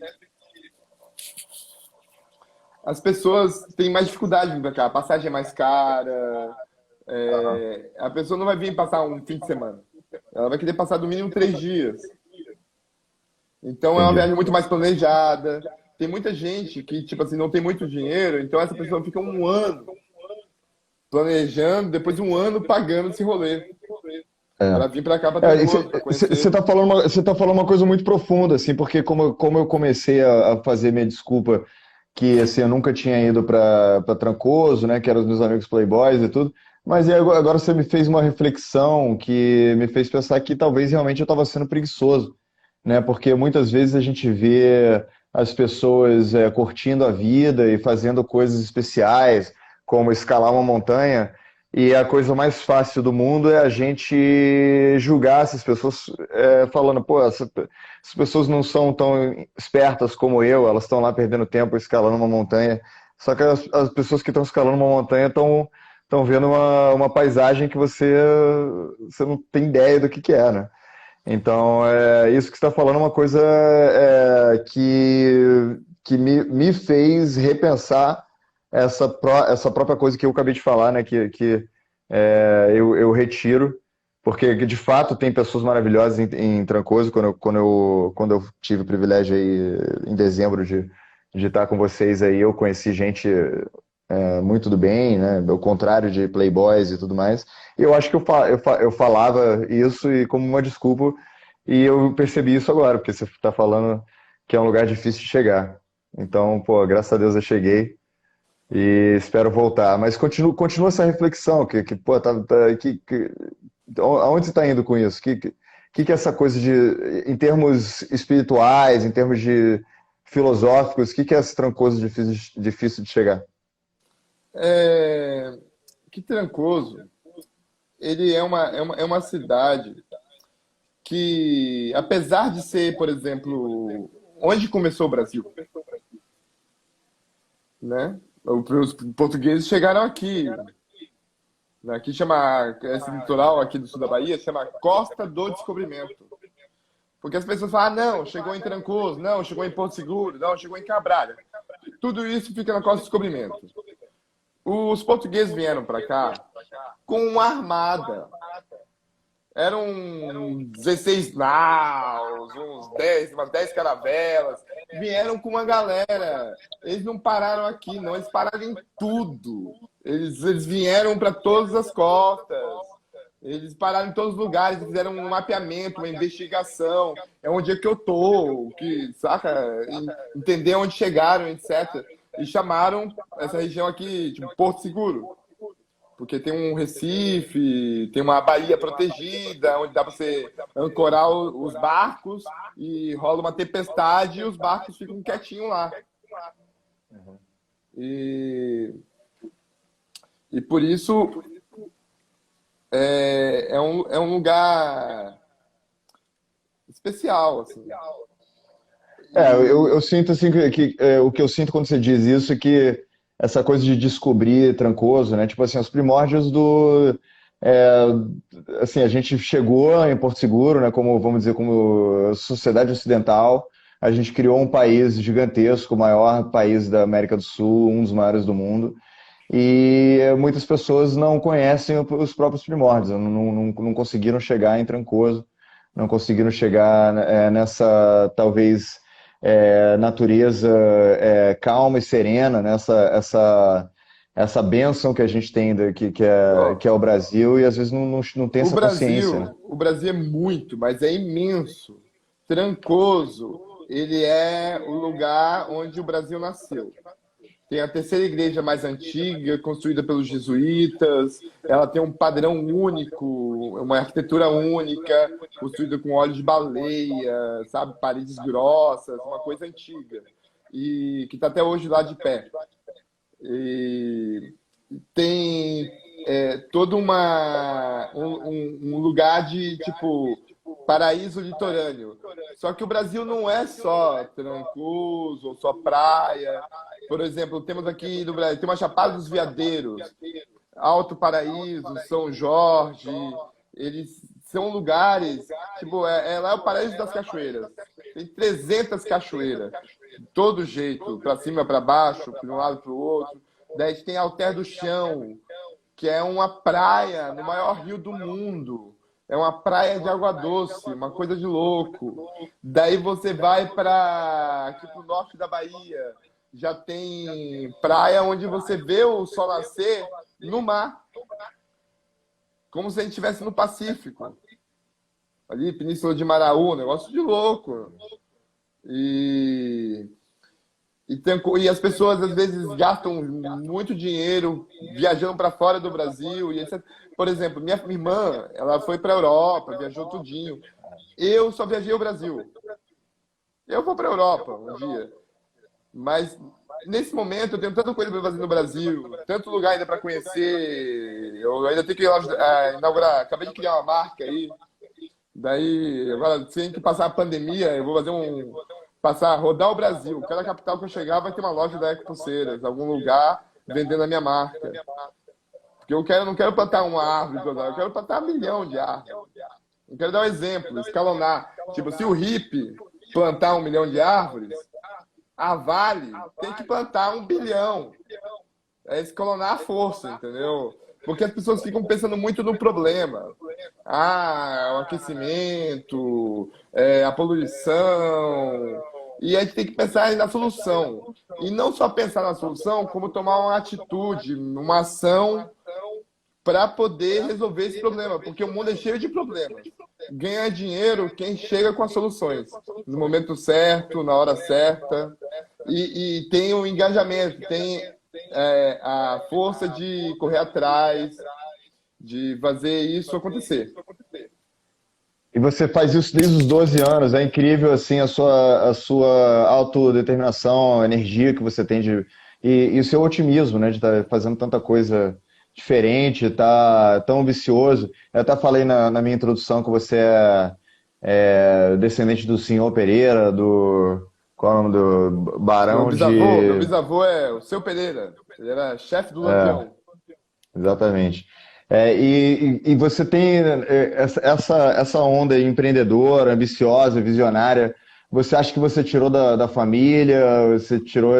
as pessoas têm mais dificuldade de vir pra cá. A passagem é mais cara. A pessoa não vai vir passar um fim de semana. Ela vai querer passar no mínimo 3 dias. Então é uma Entendi. viagem muito mais planejada. Tem muita gente que, tipo assim, não tem muito dinheiro, então essa pessoa fica um ano planejando, depois um ano pagando esse rolê. É. Para vir para cá para É, Trancoso, para você conhecer. tá falando uma coisa muito profunda, assim, porque como eu comecei a fazer minha desculpa que assim, eu nunca tinha ido para Trancoso, né, que eram os meus amigos playboys e tudo, mas aí agora você me fez uma reflexão que me fez pensar que talvez realmente eu estava sendo preguiçoso, né, porque muitas vezes a gente vê as pessoas curtindo a vida e fazendo coisas especiais, como escalar uma montanha, e a coisa mais fácil do mundo é a gente julgar essas pessoas falando, pô, as pessoas não são tão espertas como eu, elas estão lá perdendo tempo escalando uma montanha. Só que as pessoas que estão escalando uma montanha estão vendo uma paisagem que você não tem ideia do que é, né? Então, isso que você está falando é uma coisa que me fez repensar essa própria coisa que eu acabei de falar, né? Que eu retiro, porque de fato tem pessoas maravilhosas em Trancoso. Quando eu tive o privilégio aí em dezembro de estar com vocês aí, eu conheci gente muito do bem, né? Ao contrário de playboys e tudo mais. E eu acho que eu falava isso e como uma desculpa, e eu percebi isso agora, porque você está falando que é um lugar difícil de chegar. Então, pô, graças a Deus eu cheguei e espero voltar. Mas continua essa reflexão, pô, aonde você está indo com isso? Que é essa coisa em termos espirituais, em termos de filosóficos, que é esse Trancoso difícil de chegar? É, que Trancoso, ele é uma cidade que, apesar de ser, por exemplo, onde começou o Brasil, né? Os portugueses chegaram aqui, né? Aqui chama, esse litoral aqui do sul da Bahia chama Costa do Descobrimento. Porque as pessoas falam, ah, não, chegou em Trancoso, não, chegou em Porto Seguro, não, chegou em Cabralha. Tudo isso fica na Costa do Descobrimento. Os portugueses vieram para cá com uma armada. Eram 16 naus, umas 10 caravelas. Vieram com uma galera. Eles não pararam aqui, não. Eles pararam em tudo. Eles vieram para todas as costas. Eles pararam em todos os lugares, fizeram um mapeamento, uma investigação. É onde é que eu tô, saca? Entender onde chegaram, etc. E chamaram essa região aqui, tipo, Porto Seguro. Porque tem um Recife, tem uma baía protegida, onde dá para você ancorar os barcos e rola uma tempestade e os barcos ficam quietinhos lá. E por isso é um lugar especial, assim. Eu E, sinto assim o que eu sinto quando você diz isso é que essa coisa de descobrir Trancoso, né? Tipo assim, os primórdios do é, assim, a gente chegou em Porto Seguro, né, como vamos dizer, como sociedade ocidental, a gente criou um país gigantesco, o maior país da América do Sul, um dos maiores do mundo. E muitas pessoas não conhecem os próprios primórdios, não conseguiram chegar em Trancoso, não conseguiram chegar nessa, talvez, natureza calma e serena, essa bênção que a gente tem, que é ó, o Brasil, e às vezes não tem essa consciência, né? O Brasil é muito, mas é imenso. Trancoso, ele é o lugar onde o Brasil nasceu. Tem a terceira igreja mais antiga, construída pelos jesuítas. Ela tem um padrão único, uma arquitetura única, construída com óleo de baleia, sabe, paredes grossas, uma coisa antiga e que está até hoje lá de pé. E tem todo um lugar de tipo paraíso litorâneo. Só que o Brasil não é só Trancoso ou só praia. Por exemplo, temos aqui no Brasil, tem uma Chapada dos Veadeiros, Alto Paraíso, São Jorge. Eles são lugares, tipo, lá é o paraíso das cachoeiras. Tem 300 cachoeiras, de todo jeito, para cima, para baixo, de um lado para o outro. Daí a gente tem Alter do Chão, que é uma praia no maior rio do mundo. É uma praia de água doce, uma coisa de louco. Daí você vai para aqui pro norte da Bahia, já tem praia onde você vê o sol nascer no mar, como se a gente estivesse no Pacífico. Ali, Península de Maraú, um negócio de louco. E e as pessoas às vezes gastam muito dinheiro viajando para fora do Brasil e etc. Por exemplo, minha irmã, ela foi para a Europa, viajou tudinho. Eu só viajei o Brasil. Eu vou para a Europa um dia, mas nesse momento eu tenho tanta coisa para fazer no Brasil, tanto lugar ainda para conhecer. Eu ainda tenho que inaugurar, acabei de criar uma marca aí. Daí, agora, sem que passar a pandemia, eu vou fazer rodar o Brasil. Cada capital que eu chegar vai ter uma loja da Ecopulseiras, algum lugar vendendo a minha marca. Porque não quero plantar uma árvore, eu quero plantar 1 milhão de árvores. Eu quero dar um exemplo, escalonar. Tipo, se o hippie plantar 1 milhão de árvores, a Vale tem que plantar 1 bilhão. É escalonar a força, entendeu? Porque as pessoas ficam pensando muito no problema. O aquecimento, a poluição. E a gente tem que pensar na solução. E não só pensar na solução, como tomar uma atitude, uma ação para poder resolver esse problema. Porque o mundo é cheio de problemas. Ganha dinheiro quem chega com as soluções. No momento certo, na hora certa. E tem o engajamento, tem a força de correr atrás, de fazer isso acontecer. E você faz isso desde os 12 anos, é incrível assim a sua autodeterminação, a energia que você tem e o seu otimismo, né, de estar fazendo tanta coisa diferente, tá tão ambicioso. Eu até falei na minha introdução que você é descendente do senhor Pereira, qual é o nome do Barão Meu de... bisavô é o Seu Pereira. Ele era chefe do Lampião. Exatamente. E você tem essa onda empreendedora, ambiciosa, visionária. Você acha que você tirou da família? Você tirou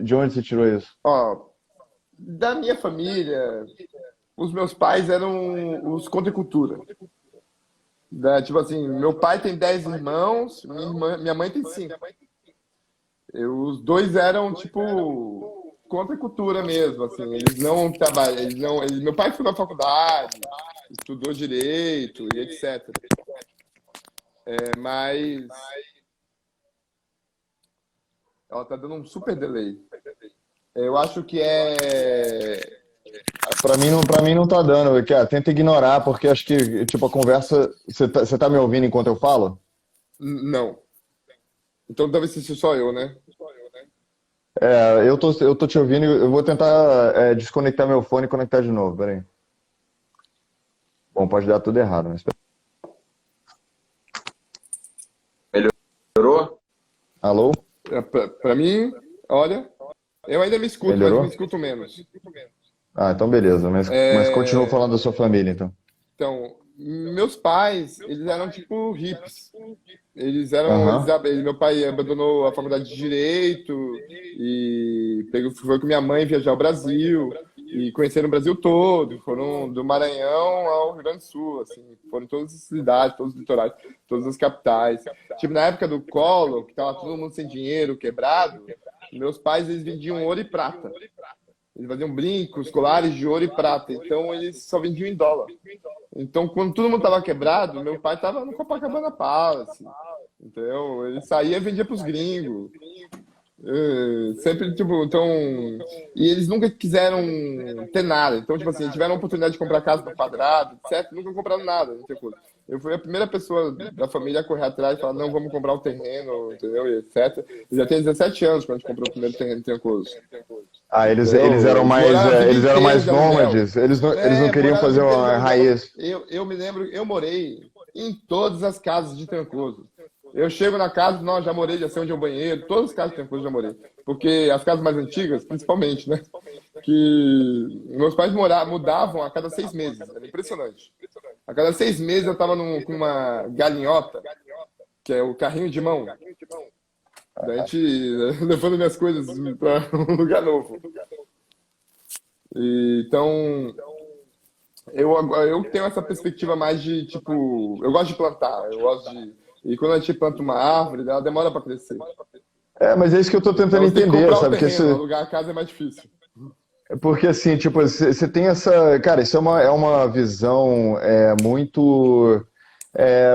de onde você tirou isso? Ó, da minha família, os meus pais eram os contra cultura. Tipo assim, meu pai tem 10 irmãos, minha mãe tem 5. Os dois eram, tipo, contra a cultura mesmo, assim. Eles não trabalham, meu pai foi na faculdade, estudou direito e etc. Mas ela tá dando um super delay. Eu acho que Para mim não tá dando. Tenta ignorar, porque acho que tipo a conversa. Você tá me ouvindo enquanto eu falo? Não. Então deve ser só eu, né? Eu tô te ouvindo. Eu vou tentar desconectar meu fone e conectar de novo. Peraí. Bom, pode dar tudo errado, mas... Melhorou? Alô? Pra mim, olha, eu ainda me escuto, mas me Melhorou? escuto menos. Ah, então beleza. Mas continua falando da sua família, então. Então, meus pais, eles eram tipo hippies. Aham. Meu pai abandonou a faculdade de Direito e foi com minha mãe viajar ao Brasil e conheceram o Brasil todo. Foram do Maranhão ao Rio Grande do Sul, assim, foram em todas as cidades, todos os litorais, todas as capitais. Tipo, na época do Collor, que tava todo mundo sem dinheiro, quebrado, meus pais, eles vendiam ouro e prata. Eles faziam brincos, colares de ouro e prata. Então, eles só vendiam em dólar. Então, quando todo mundo tava quebrado, meu pai tava no Copacabana Palace, entendeu? Ele saía e vendia pros gringos. Sempre, tipo, então... E eles nunca quiseram ter nada. Então, tipo assim, tiveram a oportunidade de comprar casa no quadrado, etc. Nunca compraram nada, não tem coisa. Eu fui a primeira pessoa da família a correr atrás e falar, não, vamos comprar um terreno, entendeu? E etc. Eu já tenho 17 anos quando a gente comprou o primeiro terreno em Trancoso. Ah, eles Entendeu? eram Eles mais, moraram a vida eles eram inteira mais de aluguel. nômades. Eles não queriam Moraram a fazer vida inteira de uma aluguel. raiz. Eu me lembro, eu morei em todas as casas de Trancoso. Eu chego na casa, não, já morei, já sei onde é o banheiro, todas as casas de Trancoso já morei. Porque as casas mais antigas, principalmente, né? Que meus pais mudavam a cada 6 meses. Era impressionante. A cada 6 meses eu tava com uma galinhota, que é o carrinho de mão. Da gente levando minhas coisas para um lugar novo. Então, eu tenho essa perspectiva mais de, tipo, eu gosto de plantar, eu gosto de... E quando a gente planta uma árvore, ela demora para crescer. É, mas é isso que eu tô Então tentando você tem que entender, comprar o sabe? terreno, alugar a casa é mais difícil. Porque assim, tipo, você tem essa. Cara, isso é uma visão muito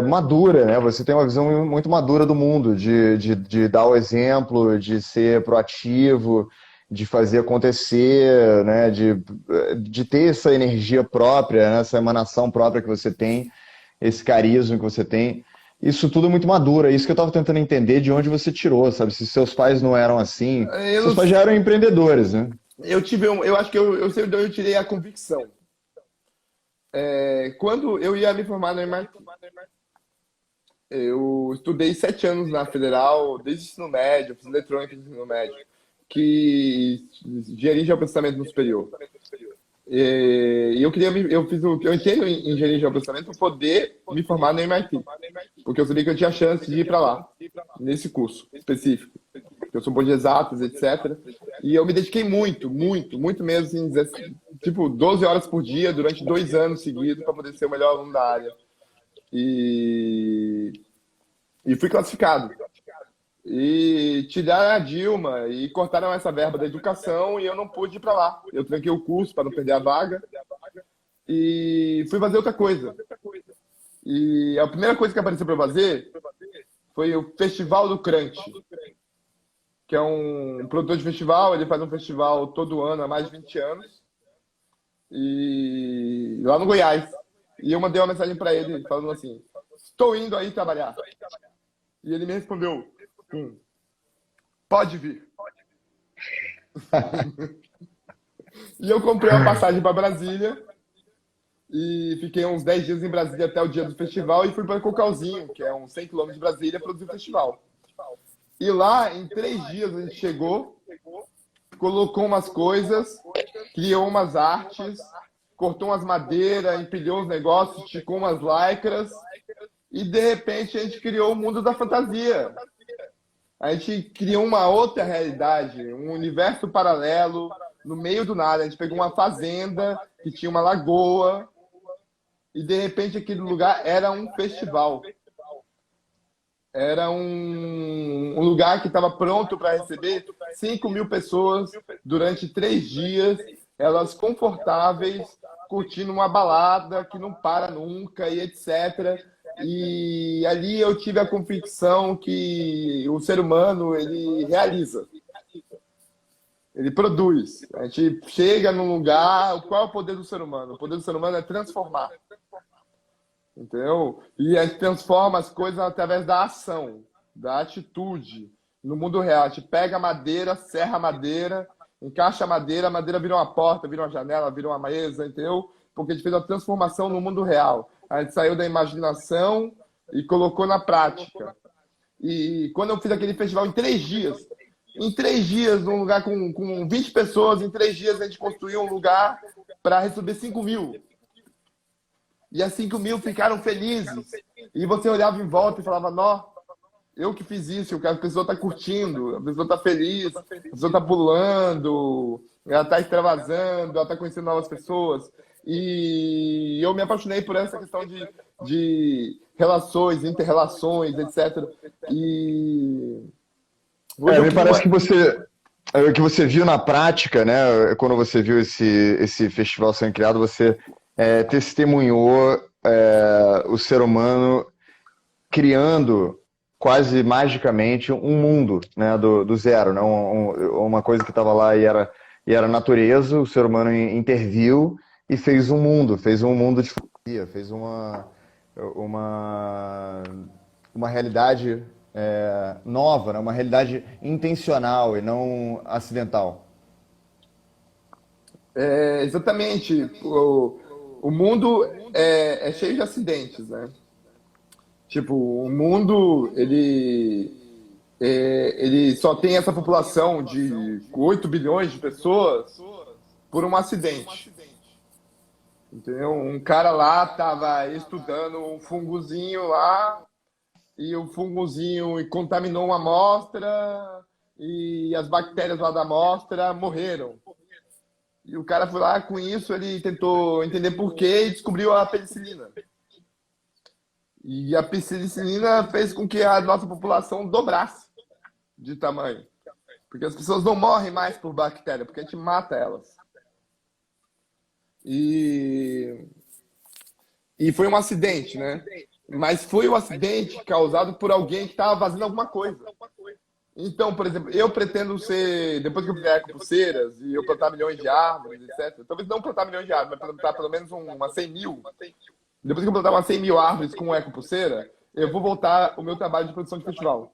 madura, né? Você tem uma visão muito madura do mundo, de dar o exemplo, de ser proativo, de fazer acontecer, né? De ter essa energia própria, né? Essa emanação própria que você tem, esse carisma que você tem. Isso tudo é muito maduro, é isso que eu estava tentando entender de onde você tirou, sabe? Se seus pais não eram assim, Eu, seus não- pais já eram empreendedores, né? eu acho que eu sei de onde eu tirei a convicção. Quando eu ia me formar no MIT, eu estudei 7 anos na Federal, desde o ensino médio, fiz eletrônica de ensino médio, que engenharia de processamento no superior. E eu queria, eu entendo em engenharia de processamento para poder me formar no MIT, porque eu sabia que eu tinha chance de ir para lá, nesse curso específico. Eu sou bom de exatas, etc. E eu me dediquei muito, muito, muito mesmo, assim, tipo, 12 horas por dia, durante 2 anos seguidos, para poder ser o melhor aluno da área. E, e fui classificado. E tiraram a Dilma e cortaram essa verba da educação e eu não pude ir para lá. Eu tranquei o curso para não perder a vaga e fui fazer outra coisa. E a primeira coisa que apareceu para fazer foi o Festival do Crunch, que é um produtor de festival. Ele faz um festival todo ano há mais de 20 anos, e lá no Goiás. E eu mandei uma mensagem para ele falando assim: estou indo aí trabalhar. E ele me respondeu: pode vir. E eu comprei uma passagem para Brasília e fiquei uns 10 dias em Brasília até o dia do festival e fui para Cocalzinho, que é uns 100 quilômetros de Brasília, produzir o festival. E lá, em 3 dias, a gente chegou, colocou umas coisas, criou umas artes, cortou umas madeiras, empilhou os negócios, esticou umas lycras e, de repente, a gente criou o mundo da fantasia. A gente criou uma outra realidade, um universo paralelo, no meio do nada. A gente pegou uma fazenda que tinha uma lagoa e, de repente, aquele lugar era um festival. Era um lugar que estava pronto para receber 5.000 pessoas durante 3 dias, elas confortáveis, curtindo uma balada que não para nunca e etc. E ali eu tive a convicção que o ser humano, ele realiza, ele produz. A gente chega num lugar, qual é o poder do ser humano? O poder do ser humano é transformar. Entendeu? E a gente transforma as coisas através da ação, da atitude. No mundo real, a gente pega a madeira, serra a madeira, encaixa a madeira vira uma porta, vira uma janela, vira uma mesa, entendeu? porque a gente fez uma transformação no mundo real. A gente saiu da imaginação e colocou na prática. E quando eu fiz aquele festival em 3 dias, num lugar com 20 pessoas, em 3 dias a gente construiu um lugar para receber 5.000. E as 5.000 ficaram felizes. E você olhava em volta e falava, nó, eu que fiz isso, a pessoa está curtindo, a pessoa está feliz, a pessoa está pulando, ela está extravasando, ela está conhecendo novas pessoas. E eu me apaixonei por essa questão de relações, inter-relações, etc. E me parece que você viu na prática, né? Quando você viu esse festival sendo criado, você testemunhou o ser humano criando quase magicamente um mundo, né, do zero, né? Uma coisa que estava lá e era natureza, o ser humano interviu e fez um mundo de fantasia, fez uma realidade nova, né? Uma realidade intencional e não acidental. Exatamente. O mundo é cheio de acidentes, né? Tipo, o mundo, ele só tem essa população de 8 bilhões de pessoas por um acidente. Entendeu? Um cara lá estava estudando um fungozinho lá e o fungozinho contaminou uma amostra e as bactérias lá da amostra morreram. E o cara foi lá, com isso, ele tentou entender por quê e descobriu a penicilina. E a penicilina fez com que a nossa população dobrasse de tamanho. Porque as pessoas não morrem mais por bactéria, porque a gente mata elas. E foi um acidente, né? Mas foi um acidente causado por alguém que estava fazendo alguma coisa. Então, por exemplo, eu pretendo ser, depois que eu fizer ecopulseiras e eu plantar milhões de árvores, etc. Talvez não plantar milhões de árvores, mas plantar pelo menos umas 100.000. Depois que eu plantar umas 100.000 árvores com ecopulseira, eu vou voltar o meu trabalho de produção de festival.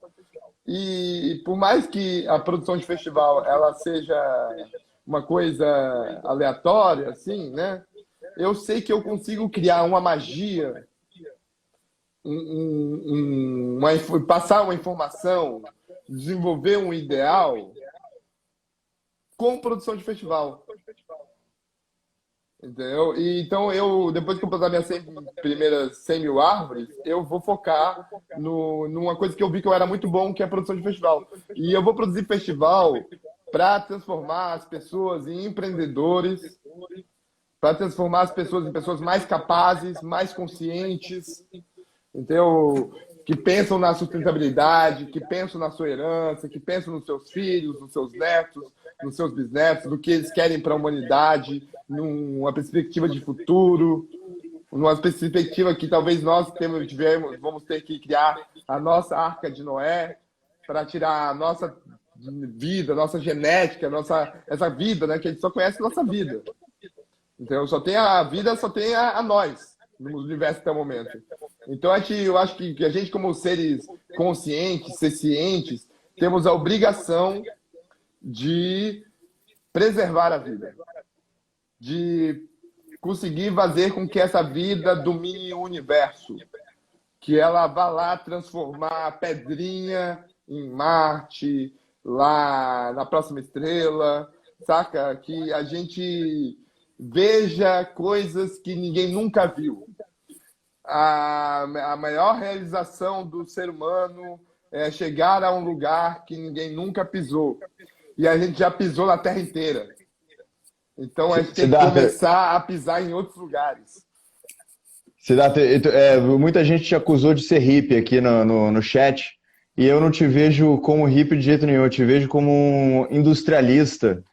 E por mais que a produção de festival ela seja uma coisa aleatória, assim, né? Eu sei que eu consigo criar uma magia, passar uma informação, desenvolver um ideal com produção de festival. Entendeu? E, então, depois que eu plantar minhas primeiras 100.000 árvores, eu vou focar numa coisa que eu vi que eu era muito bom, que é a produção de festival. E eu vou produzir festival para transformar as pessoas em empreendedores, para transformar as pessoas em pessoas mais capazes, mais conscientes, entendeu? Que pensam na sustentabilidade, que pensam na sua herança, que pensam nos seus filhos, nos seus netos, nos seus bisnetos, do que eles querem para a humanidade, numa perspectiva de futuro, numa perspectiva que talvez nós vamos ter que criar a nossa Arca de Noé para tirar a nossa vida, nossa genética, essa vida, né, que a gente só conhece a nossa vida. Então, só tem a vida, só tem a nós no universo até o momento. Então, eu acho que a gente, como seres conscientes, cientes, temos a obrigação de preservar a vida, de conseguir fazer com que essa vida domine o universo, que ela vá lá transformar a pedrinha em Marte, lá na próxima estrela, saca? Que a gente veja coisas que ninguém nunca viu. A maior realização do ser humano é chegar a um lugar que ninguém nunca pisou. E a gente já pisou na Terra inteira. Então a gente tem que começar a pisar em outros lugares. Siddhartha, muita gente te acusou de ser hippie aqui no chat, e eu não te vejo como hippie de jeito nenhum, eu te vejo como um industrialista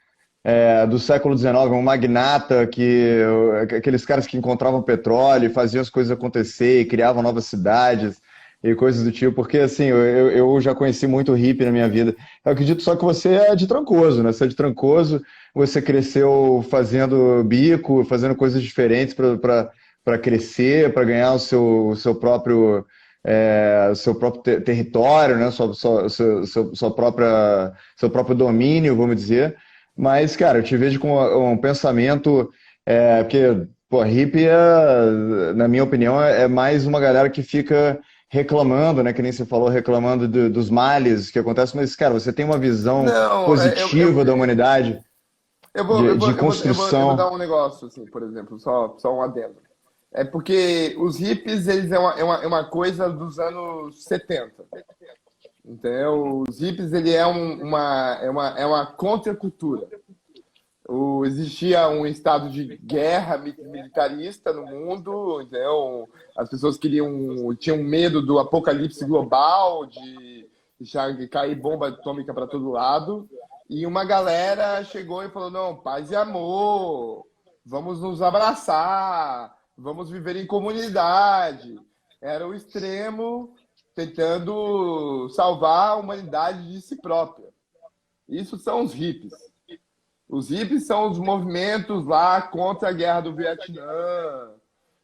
do século XIX, um magnata, aqueles caras que encontravam petróleo, faziam as coisas acontecer, e criavam novas cidades e coisas do tipo, porque assim, eu já conheci muito hippie na minha vida. Eu acredito só que você é de Trancoso, né? Você é de Trancoso, você cresceu fazendo bico, fazendo coisas diferentes para crescer, para ganhar o seu próprio território, né? Seu próprio domínio, vamos dizer. Mas, cara, eu te vejo com um pensamento, porque Pô, hippie, na minha opinião, é mais uma galera que fica reclamando, né? Que nem você falou, reclamando dos males que acontecem. Mas, cara, você tem uma visão Não, positiva da humanidade, de eu vou construção. dar um negócio, assim, por exemplo, só um adendo. É porque os hippies, eles é uma coisa dos anos 70. Entendeu? Os hippies, ele é uma contracultura. Existia um estado de guerra militarista no mundo, entendeu? As pessoas tinham medo do apocalipse global, de já cair bomba atômica para todo lado. E uma galera chegou e falou: não, paz e amor, vamos nos abraçar, vamos viver em comunidade. Era o extremo tentando salvar a humanidade de si própria. Isso são os hippies. Os hippies são os movimentos lá contra a guerra do Vietnã.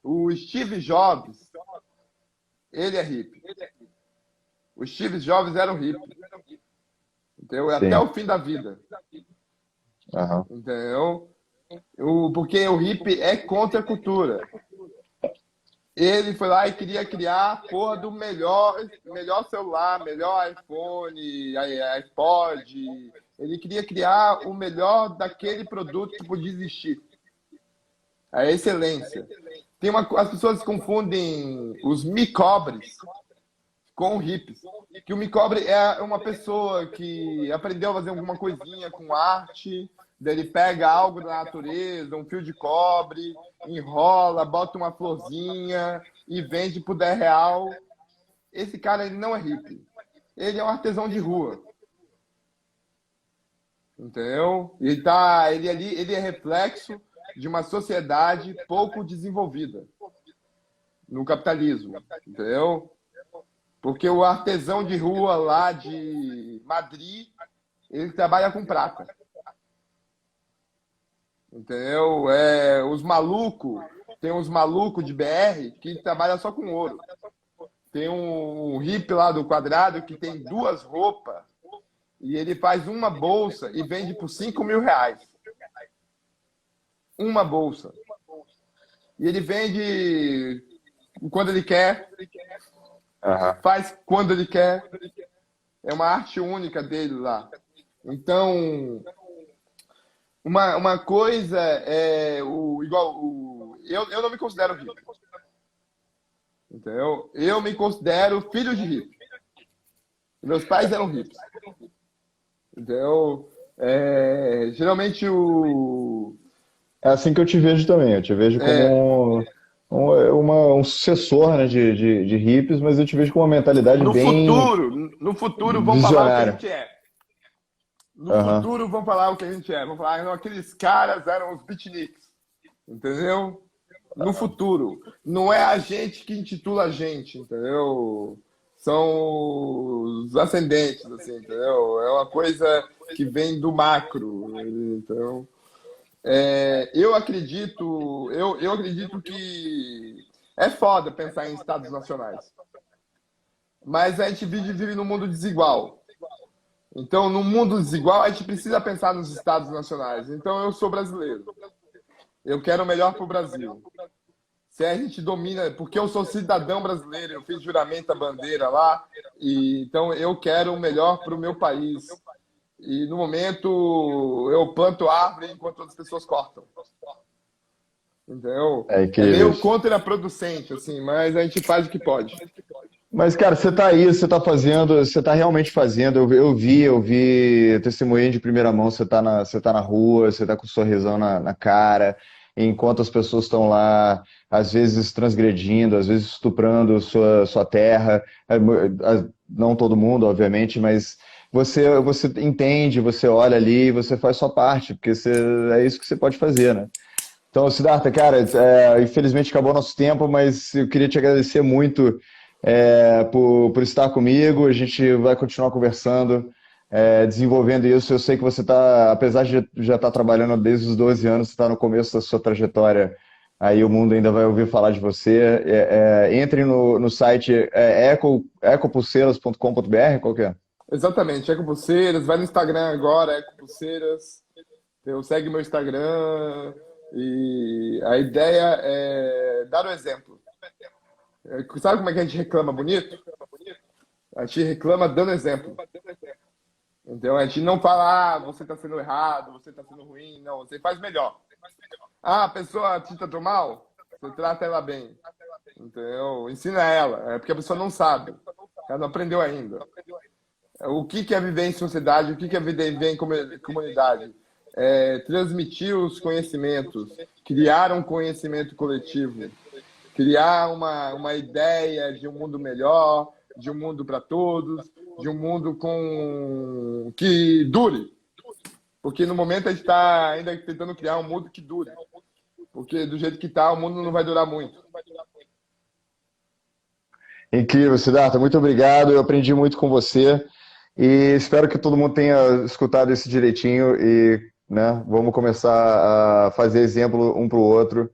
O Steve Jobs, ele é hippie. O Steve Jobs era um hippie. Entendeu? Até Sim. o fim da vida. Aham. Entendeu? Porque o hippie é contra a cultura. Ele foi lá e queria criar a porra do melhor celular, melhor iPhone, iPod. Ele queria criar o melhor daquele produto que podia existir. A excelência. As pessoas confundem os micobres com hippies. Que o micobre é uma pessoa que aprendeu a fazer alguma coisinha com arte, daí ele pega algo da natureza, um fio de cobre, enrola, bota uma florzinha e vende por R$ 10. Esse cara, ele não é hippie. Ele é um artesão de rua. Entendeu? Ele é reflexo de uma sociedade pouco desenvolvida no capitalismo. Entendeu? Porque o artesão de rua lá de Madrid, ele trabalha com prata. Entendeu? Tem uns malucos de BR que trabalham só com ouro. Tem um hippie lá do Quadrado que tem 2 roupas e ele faz uma bolsa e vende por R$ 5.000. Uma bolsa. E ele vende quando ele quer, faz quando ele quer. É uma arte única dele lá. Então, uma coisa é eu não me considero hippie. Entendeu? Eu me considero filho de hippie. Meus pais eram hippies. Entendeu? Geralmente É assim que eu te vejo também. Eu te vejo como um sucessor, né, de hippies, mas eu te vejo com uma mentalidade bem no futuro vão falar o que a visionária. gente é. No futuro vão falar o que a gente é. Vão falar, não, aqueles caras eram os beatniks. Entendeu? No futuro. Não é a gente que intitula a gente, entendeu? São os ascendentes, assim, entendeu? É uma coisa que vem do macro. Então, eu acredito que é foda pensar em estados nacionais. Mas a gente vive num mundo desigual. Então, no mundo desigual, a gente precisa pensar nos estados nacionais. Então, eu sou brasileiro. Eu quero o melhor para o Brasil. Se a gente domina, porque eu sou cidadão brasileiro, eu fiz juramento à bandeira lá, e então eu quero o melhor para o meu país. E no momento eu planto árvore enquanto outras pessoas cortam. Entendeu? É É incrível meio isso. contraproducente, assim, mas a gente faz o que pode. Mas, cara, você tá aí, você tá fazendo, você tá realmente fazendo. Eu vi, testemunhei de primeira mão, você tá na rua, você tá com um sorrisão na cara, enquanto as pessoas estão lá, às vezes transgredindo, às vezes estuprando sua terra. Não todo mundo, obviamente, mas você entende, você olha ali, você faz sua parte, porque é isso que você pode fazer, né? Então, Siddhartha, cara, infelizmente acabou nosso tempo, mas eu queria te agradecer muito por estar comigo. A gente vai continuar conversando, desenvolvendo isso. Eu sei que você está, apesar de já estar trabalhando desde os 12 anos, você está no começo da sua trajetória, aí o mundo ainda vai ouvir falar de você. Entre no site ecopulseiras.com.br, qual que é? Exatamente, Ecopulseiras, vai no Instagram agora, Ecopulseiras. Segue meu Instagram. E a ideia é dar o exemplo. Sabe como é que a gente reclama bonito? A gente reclama dando exemplo. Então a gente não fala, ah, você está sendo errado, você está sendo ruim. Não, você faz melhor. Ah, a pessoa te tratou mal, você trata ela bem. Então, ensina ela. É porque a pessoa não sabe. Ela não aprendeu ainda. O que que é viver em sociedade? O que que é viver em comunidade? É transmitir os conhecimentos, criar um conhecimento coletivo, criar uma ideia de um mundo melhor, de um mundo para todos, de um mundo com que dure. Porque no momento a gente está ainda tentando criar um mundo que dure. Porque do jeito que está, o mundo não vai durar muito. Incrível, Siddhartha. Muito obrigado. Eu aprendi muito com você e espero que todo mundo tenha escutado isso direitinho e, né, vamos começar a fazer exemplo um para o outro.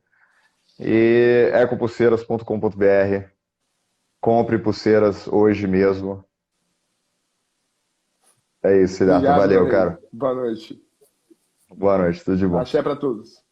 E ecopulseiras.com.br. Compre pulseiras hoje mesmo. É isso, Siddhartha. Obrigado, meu Valeu, amigo. cara. Boa noite. Boa noite, tudo de bom. Axé para todos.